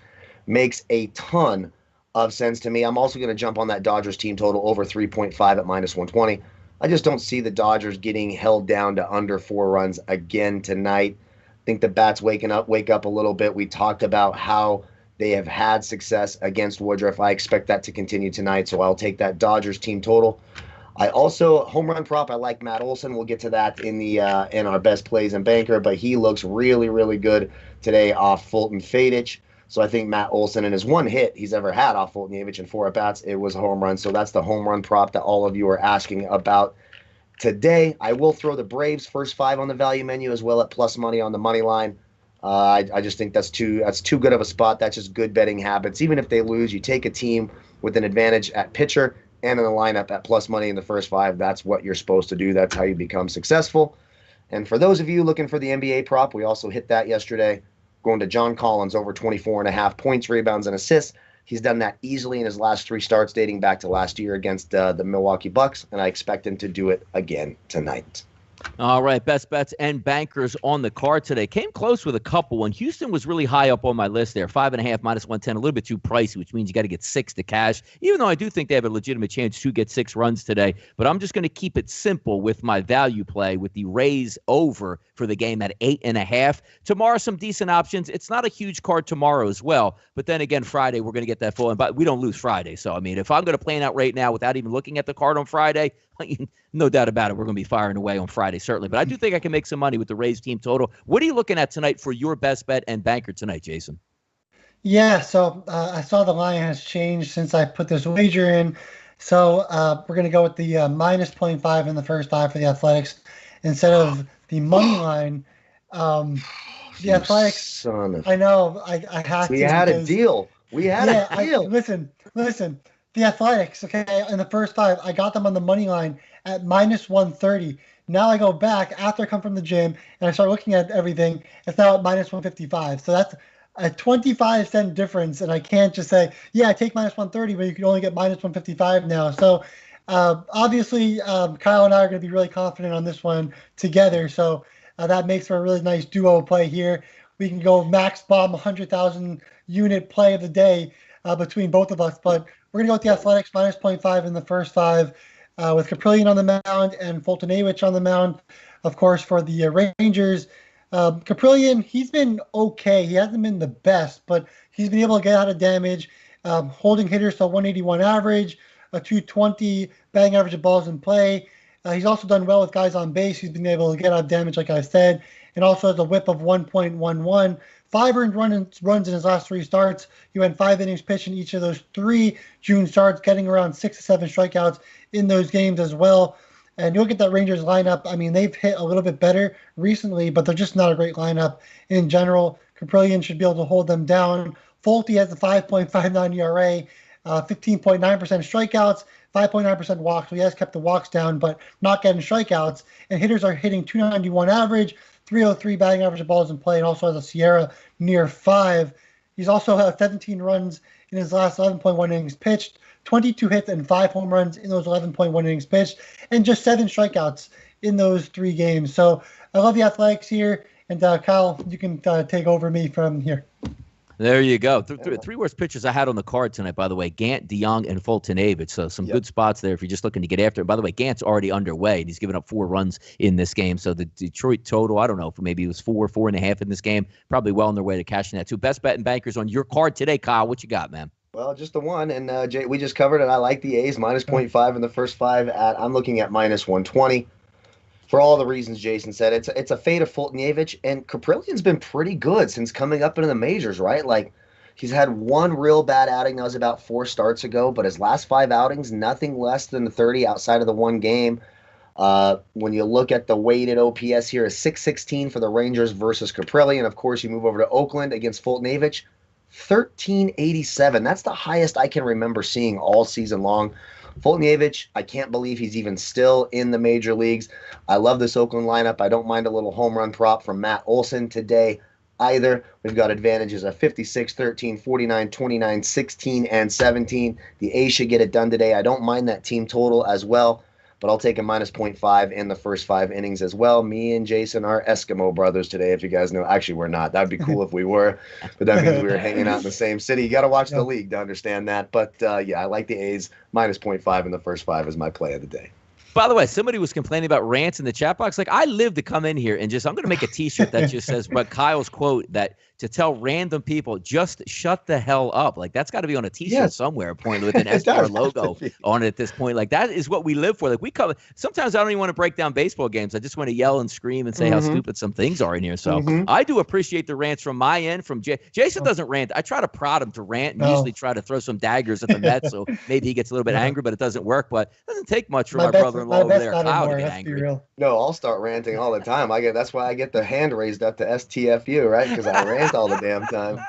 S3: Makes a ton of sense to me. I'm also going to jump on that Dodgers team total over 3.5 at minus 120. I just don't see the Dodgers getting held down to under 4 runs again tonight. I think the bats wake up a little bit. We talked about how they have had success against Woodruff. I expect that to continue tonight, so I'll take that Dodgers team total. I also, home run prop, I like Matt Olson. We'll get to that in our best plays and banker, but he looks really, really good today off Fulton Fadich. So I think Matt Olson, in his 1 hit he's ever had off Fulton Fadich in 4 at-bats, it was a home run. So that's the home run prop that all of you are asking about today. I will throw the Braves first 5 on the value menu as well at plus money on the money line. I just think that's too good of a spot. That's just good betting habits. Even if they lose, you take a team with an advantage at pitcher and in the lineup at plus money in the first 5. That's what you're supposed to do. That's how you become successful. And for those of you looking for the NBA prop, we also hit that yesterday, going to John Collins over 24.5 points, rebounds, and assists. He's done that easily in his last 3 starts dating back to last year against the Milwaukee Bucks, and I expect him to do it again tonight.
S1: All right, best bets and bankers on the card today. Came close with a couple, and Houston was really high up on my list there. 5.5 minus 110, a little bit too pricey, which means you got to get 6 to cash, even though I do think they have a legitimate chance to get 6 runs today. But I'm just going to keep it simple with my value play with the Rays over for the game at 8.5. Tomorrow, some decent options. It's not a huge card tomorrow as well, but then again, Friday, we're going to get that full. But we don't lose Friday. So, I mean, if I'm going to plan out right now without even looking at the card on Friday, no doubt about it, we're going to be firing away on Friday, certainly. But I do think I can make some money with the Rays team total. What are you looking at tonight for your best bet and banker tonight, Jason?
S2: Yeah, so I saw the line has changed since I put this wager in. So we're going to go with the minus 0.5 in the first 5 for the Athletics instead of the money line. The Athletics,
S3: son of...
S2: I know, I had to.
S3: We had a deal.
S2: Listen. The Athletics, okay, in the first 5, I got them on the money line at minus 130. Now I go back after I come from the gym and I start looking at everything. It's now at minus 155. So that's a 25-cent difference. And I can't just say, yeah, I take minus 130, but you can only get minus 155 now. So Obviously, Kyle and I are going to be really confident on this one together. So that makes for a really nice duo play here. We can go max bomb 100,000 unit play of the day between both of us. But we're going to go with the Athletics minus 0.5 in the first 5 with Caprillion on the mound and Fultonavich on the mound, of course, for the Rangers. Caprillion, he's been okay. He hasn't been the best, but he's been able to get out of damage, holding hitters to 181 average, a 220 batting average of balls in play. He's also done well with guys on base. He's been able to get out of damage, like I said, and also has a whip of 1.11. 5 earned runs in his last 3 starts. He went 5 innings pitched in each of those 3 June starts, getting around 6 to 7 strikeouts in those games as well. And you look at that Rangers lineup, I mean, they've hit a little bit better recently, but they're just not a great lineup in general. Caprillion should be able to hold them down. Fulte has a 5.59 ERA, 15.9% strikeouts, 5.9% walks. So he has kept the walks down, but not getting strikeouts. And hitters are hitting 291 average, 303 batting average of balls in play, and also has a Sierra near 5. He's also had 17 runs in his last 11.1 innings pitched, 22 hits and 5 home runs in those 11.1 innings pitched, and just 7 strikeouts in those 3 games. So I love the Athletics here. And Kyle, you can take over me from here.
S1: There you go. Three worst pitchers I had on the card tonight, by the way, Gant, DeYoung, and Fultonavich. So some good spots there if you're just looking to get after it. By the way, Gant's already underway, and he's given up 4 runs in this game. So the Detroit total, I don't know, maybe it was 4.5 in this game. Probably well on their way to cashing that too. Best bet and bankers on your card today, Kyle. What you got, man?
S3: Well, just the one, and Jay, we just covered it. I like the A's minus 0.5 in the first 5. I'm looking at minus 120. For all the reasons Jason said, it's a fate of Fultonavich, and Caprillion's been pretty good since coming up into the majors, right? Like, he's had 1 real bad outing. That was about 4 starts ago, but his last 5 outings, nothing less than the 30 outside of the 1 game. When you look at the weighted OPS here, is 616 for the Rangers versus Caprillion. Of course, you move over to Oakland against Fultonavich, 1387. That's the highest I can remember seeing all season long. Fultonavich, I can't believe he's even still in the major leagues. I love this Oakland lineup. I don't mind a little home run prop from Matt Olson today either. We've got advantages of 56, 13, 49, 29, 16, and 17. The A's should get it done today. I don't mind that team total as well, but I'll take a minus 0.5 in the first 5 innings as well. Me and Jason are Eskimo brothers today, if you guys know. Actually, we're not. That'd be cool if we were, but that means we were hanging out in the same city. You got to watch the league to understand that. But, yeah, I like the A's. Minus 0.5 in the first 5 is my play of the day.
S1: By the way, somebody was complaining about rants in the chat box. Like, I live to come in here and I'm going to make a T-shirt that just says, but Kyle's quote, that to tell random people, just shut the hell up. Like, that's got to be on a T-shirt somewhere, pointed with an SDR logo on it at this point. Like, that is what we live for. Like, we come. Sometimes I don't even want to break down baseball games. I just want to yell and scream and say how stupid some things are in here. So I do appreciate the rants from my end. From Jason doesn't rant. I try to prod him to rant and usually try to throw some daggers at the Mets. So maybe he gets a little bit angry, but it doesn't work. But it doesn't take much for my brother-in-law over there, Kyle, to get angry.
S3: No, I'll start ranting all the time. That's why I get the hand raised up to STFU, right? Because I rant all the damn time.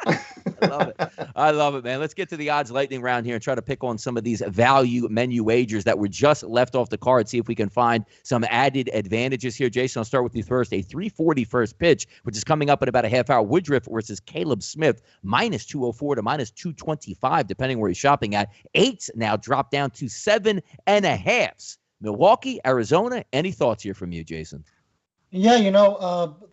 S1: I love it, man. Let's get to the odds lightning round here and try to pick on some of these value menu wagers that were just left off the card. See if we can find some added advantages here. Jason, I'll start with you first. A 340 first pitch, which is coming up in about a half hour. Woodruff versus Caleb Smith, minus 204 to minus 225, depending where he's shopping at. 8s now drop down to 7.5. Milwaukee, Arizona. Any thoughts here from you, Jason?
S2: Yeah,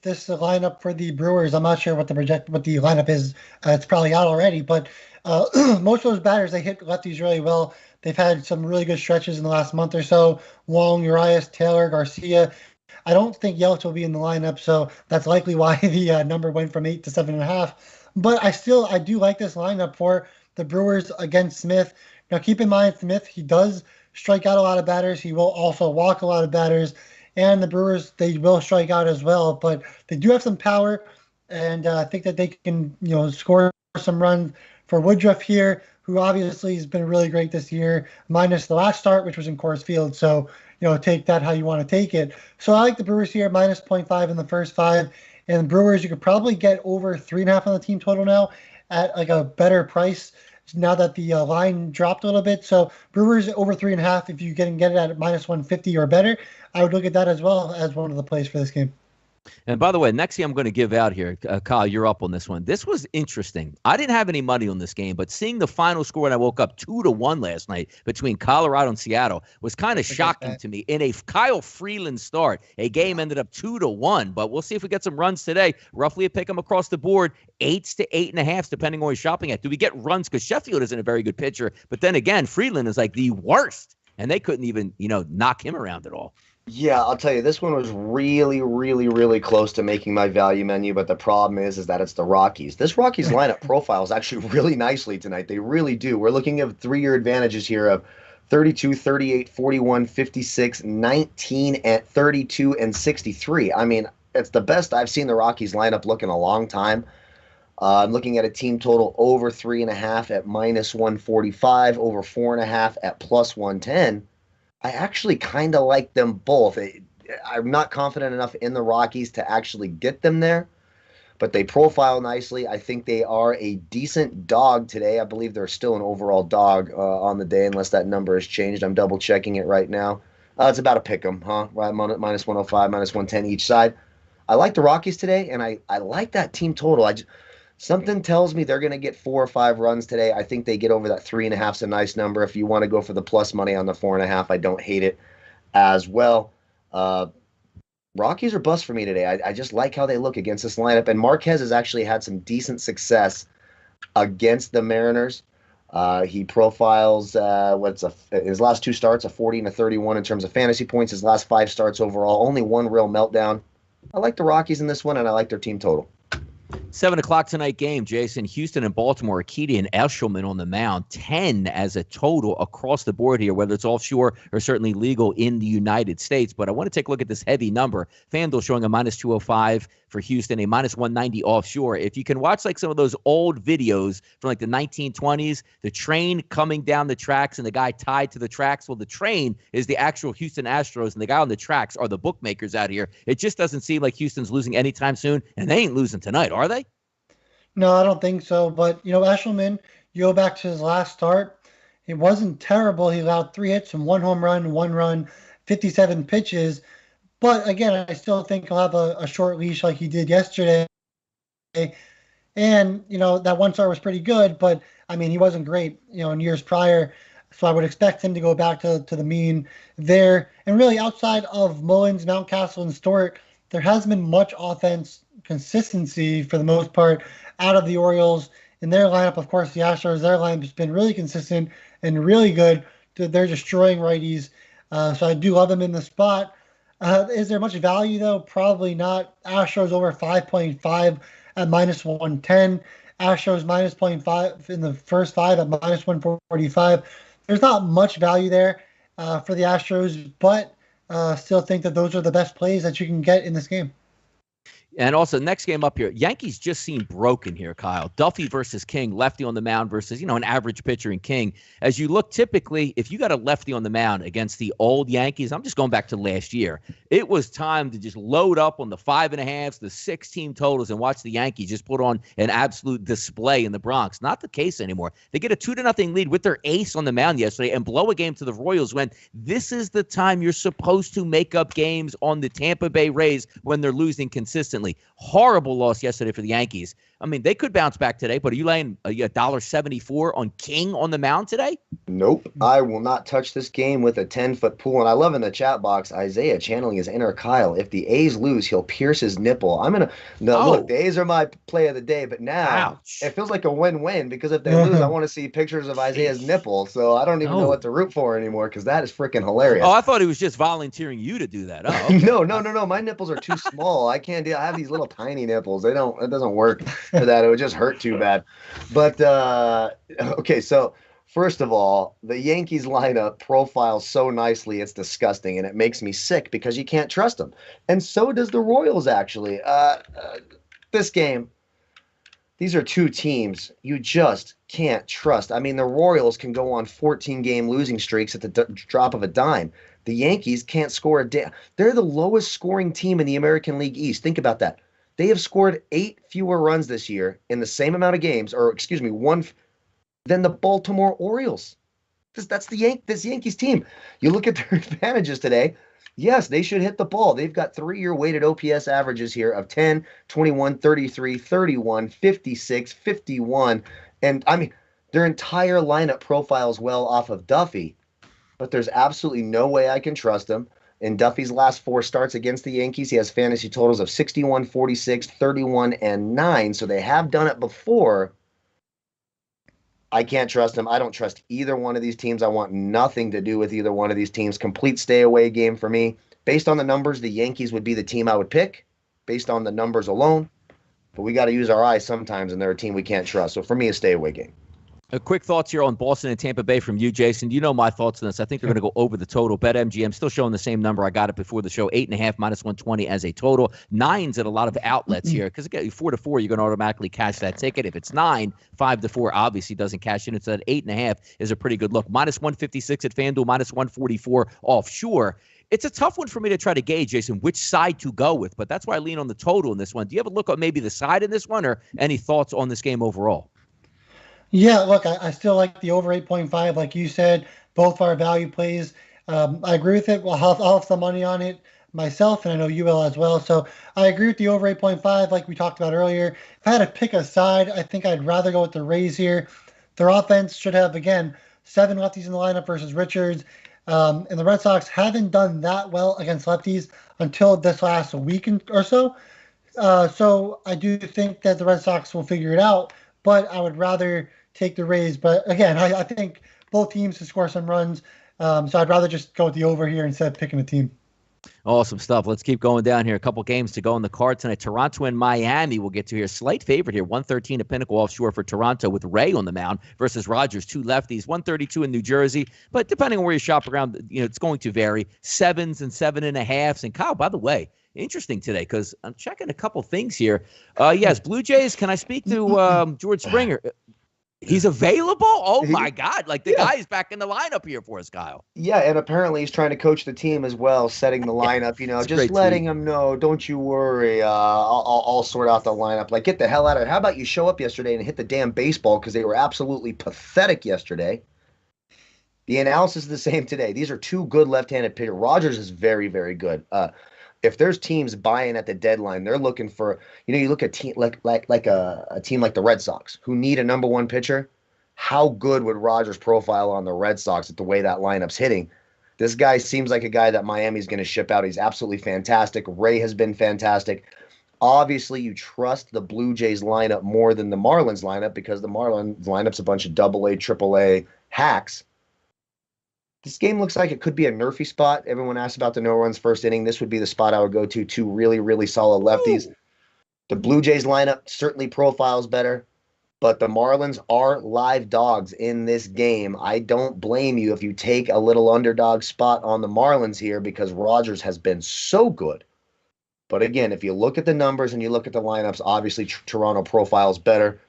S2: this lineup for the Brewers, I'm not sure what the lineup is. It's probably out already, but most of those batters, they hit lefties really well. They've had some really good stretches in the last month or so. Wong, Urias, Taylor, Garcia. I don't think Yelich will be in the lineup, so that's likely why the number went from 8 to 7.5. But I do like this lineup for the Brewers against Smith. Now, keep in mind, Smith, he does strike out a lot of batters. He will also walk a lot of batters. And the Brewers, they will strike out as well, but they do have some power, and I think that they can, score some runs for Woodruff here, who obviously has been really great this year, minus the last start, which was in Coors Field. So, take that how you want to take it. So I like the Brewers here, minus 0.5 in the first 5. And the Brewers, you could probably get over 3.5 on the team total now at like a better price now that the line dropped a little bit. So Brewers over 3.5, if you can get it at minus 150 or better, I would look at that as well as one of the plays for this game.
S1: And by the way, next thing I'm going to give out here, Kyle, you're up on this one. This was interesting. I didn't have any money on this game, but seeing the final score when I woke up 2-1 last night between Colorado and Seattle was kind of shocking to me. In a Kyle Freeland start, a game ended up 2-1, but we'll see if we get some runs today. Roughly a pick 'em across the board, 8s to 8.5, depending on where you're shopping at. Do we get runs? Because Sheffield isn't a very good pitcher, but then again, Freeland is like the worst, and they couldn't even, knock him around at all.
S3: Yeah, I'll tell you, this one was really, really, really close to making my value menu, but the problem is that it's the Rockies. This Rockies lineup profiles actually really nicely tonight. They really do. We're looking at 3-year advantages here of 32, 38, 41, 56, 19, and 32, and 63. I mean, it's the best I've seen the Rockies lineup look in a long time. I'm looking at a team total over 3.5 at -145, over 4.5 at +110. I actually kind of like them both. I'm not confident enough in the Rockies to actually get them there, but they profile nicely. I think they are a decent dog today. I believe they're still an overall dog on the day, unless that number has changed. I'm double checking it right now. It's about a pick 'em, huh? Right, -105, -110 each side. I like the Rockies today, and I like that team total. Something tells me they're going to get 4 or 5 runs today. I think they get over that 3.5 is a nice number. If you want to go for the plus money on the 4.5, I don't hate it as well. Rockies are bust for me today. I just like how they look against this lineup. And Marquez has actually had some decent success against the Mariners. He profiles his last 2 starts, a 40 and a 31 in terms of fantasy points. His last 5 starts overall, only 1 real meltdown. I like the Rockies in this one, and I like their team total.
S1: 7 o'clock tonight game, Jason. Houston and Baltimore, Akita and Eshelman on the mound. 10 as a total across the board here, whether it's offshore or certainly legal in the United States. But I want to take a look at this heavy number. FanDuel showing a -205 for Houston, a -190 offshore. If you can watch like some of those old videos from like the 1920s, the train coming down the tracks and the guy tied to the tracks. Well, the train is the actual Houston Astros, and the guy on the tracks are the bookmakers out here. It just doesn't seem like Houston's losing anytime soon, and they ain't losing tonight, are they?
S2: No, I don't think so. But, Eshelman, you go back to his last start, it wasn't terrible. He allowed 3 hits and 1 home run, 1 run, 57 pitches. But, again, I still think he'll have a short leash like he did yesterday. And, that 1 start was pretty good. But, I mean, he wasn't great, in years prior. So I would expect him to go back to the mean there. And really, outside of Mullins, Mountcastle, and Stewart, there hasn't been much offense consistency for the most part out of the Orioles in their lineup. Of course, the Astros, their lineup has been really consistent and really good. They're destroying righties. So I do love them in the spot. Is there much value, though? Probably not. Astros over 5.5 at -110. Astros -0.5 in the first 5 at -145. There's not much value there for the Astros, but still think that those are the best plays that you can get in this game.
S1: And also, next game up here, Yankees just seem broken here, Kyle. Duffy versus King, lefty on the mound versus, an average pitcher in King. As you look, typically, if you got a lefty on the mound against the old Yankees, I'm just going back to last year, it was time to just load up on the 5.5s, the 6 team totals, and watch the Yankees just put on an absolute display in the Bronx. Not the case anymore. They get a 2-0 lead with their ace on the mound yesterday and blow a game to the Royals when this is the time you're supposed to make up games on the Tampa Bay Rays when they're losing consistently. Horrible loss yesterday for the Yankees. I mean, they could bounce back today, but are you laying $1.74 on King on the mound today?
S3: Nope. I will not touch this game with a 10-foot pool. And I love in the chat box, Isaiah channeling his inner Kyle. If the A's lose, he'll pierce his nipple. Look, the A's are my play of the day, but now it feels like a win-win because if they lose, I want to see pictures of Isaiah's nipple. So I don't even know what to root for anymore because that is freaking hilarious.
S1: Oh, I thought he was just volunteering you to do that. Oh, okay.
S3: No. My nipples are too small. I can't do it. I have these little tiny nipples. It doesn't work for that. It would just hurt too bad. But okay, so first of all, the Yankees lineup profiles so nicely, it's disgusting, and it makes me sick because you can't trust them. And so does the Royals, actually. This game, these are 2 teams you just can't trust. I mean, the Royals can go on 14-game losing streaks at the drop of a dime. The Yankees can't score a damn. They're the lowest scoring team in the American League East. Think about that. They have scored 8 fewer runs this year in the same amount of games, one than the Baltimore Orioles. That's this Yankees team. You look at their advantages today. Yes, they should hit the ball. They've got 3-year weighted OPS averages here of 10, 21, 33, 31, 56, 51. And I mean, their entire lineup profiles well off of Duffy, but there's absolutely no way I can trust them. In Duffy's last 4 starts against the Yankees, he has fantasy totals of 61, 46, 31, and 9. So they have done it before. I can't trust them. I don't trust either one of these teams. I want nothing to do with either one of these teams. Complete stay away game for me. Based on the numbers, the Yankees would be the team I would pick based on the numbers alone. But we got to use our eyes sometimes, and they're a team we can't trust. So for me, a stay away game.
S1: Quick thoughts here on Boston and Tampa Bay from you, Jason. You know my thoughts on this. I think they're going to go over the total. BetMGM still showing the same number. I got it before the show. 8.5 minus 120 as a total. 9's at a lot of outlets here because again, 4-4, you're going to automatically cash that ticket. If it's 9, 5-4 obviously doesn't cash in. It's at 8.5 is a pretty good look. Minus 156 at FanDuel, minus 144 offshore. It's a tough one for me to try to gauge, Jason, which side to go with, but that's why I lean on the total in this one. Do you have a look at maybe the side in this one or any thoughts on this game overall?
S2: Yeah, look, I still like the over 8.5, like you said. Both our value plays. I agree with it. I'll have some money on it myself, and I know you will as well. So I agree with the over 8.5, like we talked about earlier. If I had to pick a side, I think I'd rather go with the Rays here. Their offense should have, again, 7 lefties in the lineup versus Richards. And the Red Sox haven't done that well against lefties until this last week or so. So I do think that the Red Sox will figure it out, but I would rather take the Rays. But again, I think both teams to score some runs. So I'd rather just go with the over here instead of picking a team.
S1: Awesome stuff. Let's keep going down here. A couple games to go on the card tonight. Toronto and Miami we'll get to here. Slight favorite here. 113 at Pinnacle offshore for Toronto with Ray on the mound versus Rogers, 2 lefties. 132 in New Jersey. But depending on where you shop around, it's going to vary. 7s and 7.5s. And Kyle, by the way, interesting today because I'm checking a couple things here. Yes, Blue Jays. Can I speak to George Springer? He's available? Oh, my God. Like, the guy is back in the lineup here for us, Kyle.
S3: Yeah, and apparently he's trying to coach the team as well, setting the lineup, just letting him know, don't you worry, I'll sort out the lineup. Like, get the hell out of it. How about you show up yesterday and hit the damn baseball because they were absolutely pathetic yesterday. The analysis is the same today. These are 2 good left-handed pitchers. Rogers is very, very good. If there's teams buying at the deadline, they're looking for, you look at team like a team like the Red Sox who need a number 1 pitcher. How good would Rogers profile on the Red Sox at the way that lineup's hitting? This guy seems like a guy that Miami's going to ship out. He's absolutely fantastic. Ray has been fantastic. Obviously, you trust the Blue Jays lineup more than the Marlins lineup because the Marlins lineup's a bunch of AA, AAA hacks. This game looks like it could be a nerfy spot. Everyone asked about the no-runs first inning. This would be the spot I would go to. 2 really, really solid lefties. Ooh. The Blue Jays lineup certainly profiles better, but the Marlins are live dogs in this game. I don't blame you if you take a little underdog spot on the Marlins here because Rogers has been so good. But again, if you look at the numbers and you look at the lineups, obviously Toronto profiles better.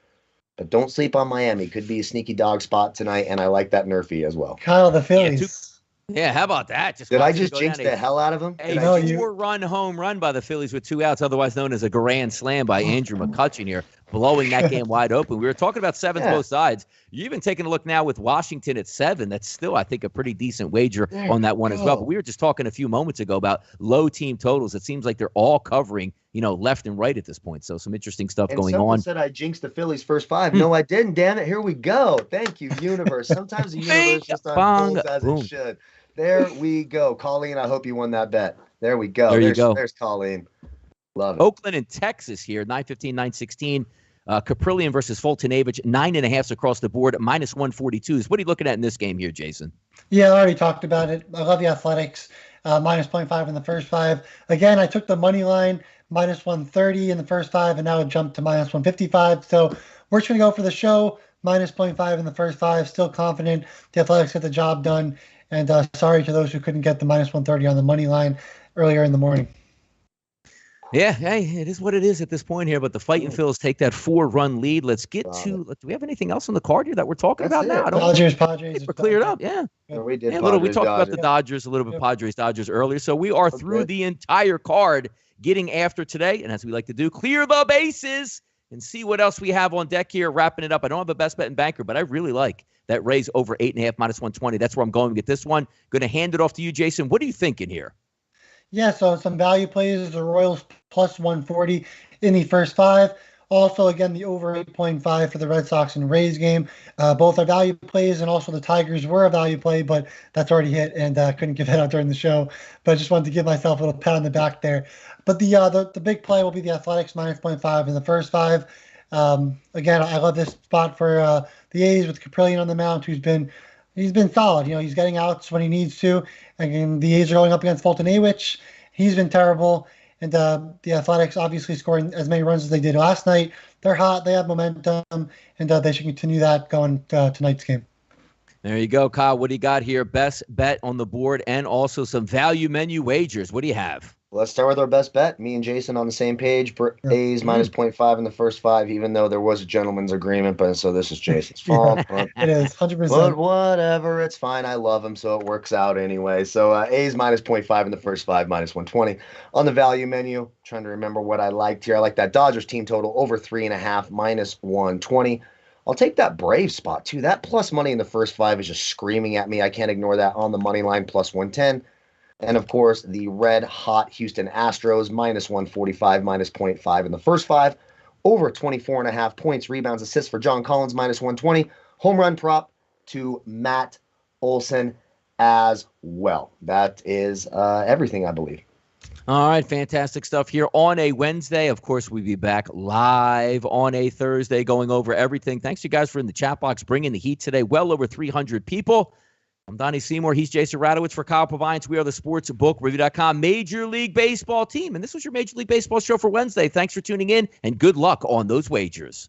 S3: But don't sleep on Miami. Could be a sneaky dog spot tonight, and I like that nerfy as well.
S2: Kyle, the Phillies.
S1: Yeah, how about that?
S3: Did I just jinx the hell out of him?
S1: A 4-run home run by the Phillies with 2 outs, otherwise known as a grand slam by Andrew McCutchen here, blowing that game wide open. We were talking about 7s both sides. You're even taking a look now with Washington at 7. That's still, I think, a pretty decent wager on that one as well. But we were just talking a few moments ago about low team totals. It seems like they're all covering, left and right at this point. So some interesting stuff going on.
S3: Said I jinxed the Phillies first 5. No, I didn't. Damn it. Here we go. Thank you, universe. Sometimes the universe just unfolds as it should. There we go. Colleen, I hope you won that bet. There we go. There's Colleen. Love it.
S1: Oakland and Texas here, 9:15, 9:16. Caprillion versus Fultonavich, 9.5s across the board, minus 142s. What are you looking at in this game here, Jason?
S2: Yeah, I already talked about it. I love the Athletics, minus 0.5 in the first 5. Again, I took the money line, minus 130 in the first 5, and now it jumped to minus 155. So we're just going to go for the show, minus 0.5 in the first 5. Still confident the Athletics get the job done. And sorry to those who couldn't get the minus 130 on the money line earlier in the morning.
S1: Yeah, hey, it is what it is at this point here, but the Fighting Phils take that 4-run lead. Let's get to – do we have anything else on the card here that we're talking about now?
S2: Padres.
S1: We're cleared up, yeah.
S3: We did.
S1: We talked about the Dodgers, a little bit Padres, Dodgers earlier. So we are through the entire card getting after today, and as we like to do, clear the bases and see what else we have on deck here, wrapping it up. I don't have a best bet in banker, but I really like that Rays over 8.5 minus 120. That's where I'm going to get this one. Going to hand it off to you, Jason. What are you thinking here?
S2: Yeah, so some value plays, the Royals plus 140 in the first 5. Also, again, the over 8.5 for the Red Sox and Rays game. Both are value plays, and also the Tigers were a value play, but that's already hit, and couldn't give that out during the show. But I just wanted to give myself a little pat on the back there. But the big play will be the Athletics minus 0.5 in the first 5. Again, I love this spot for the A's with Caprillion on the mound, he's been solid. He's getting outs when he needs to. Again, the A's are going up against Fulton Awich. He's been terrible. And the Athletics obviously scoring as many runs as they did last night. They're hot. They have momentum. And they should continue that going tonight's game.
S1: There you go, Kyle. What do you got here? Best bet on the board and also some value menu wagers. What do you have?
S3: Let's start with our best bet. Me and Jason on the same page. A's minus 0.5 in the first 5, even though there was a gentleman's agreement. But so this is Jason's fault.
S2: It is 100%.
S3: But whatever, it's fine. I love him, so it works out anyway. So A's minus 0.5 in the first 5, minus 120 on the value menu. Trying to remember what I liked here. I like that Dodgers team total over 3.5, minus 120. I'll take that Brave spot too. That plus money in the first 5 is just screaming at me. I can't ignore that on the money line, plus 110. And, of course, the red-hot Houston Astros, minus 145, minus 0.5 in the first 5. Over 24.5 points, rebounds, assists for John Collins, minus 120. Home run prop to Matt Olson as well. That is everything, I believe.
S1: All right, fantastic stuff here on a Wednesday. Of course, we'll be back live on a Thursday going over everything. Thanks, you guys, for in the chat box bringing the heat today. Well over 300 people. I'm Donnie Seymour. He's Jason Radowitz for Kyle Purviance. We are the sportsbookreview.com Major League Baseball team. And this was your Major League Baseball show for Wednesday. Thanks for tuning in, and good luck on those wagers.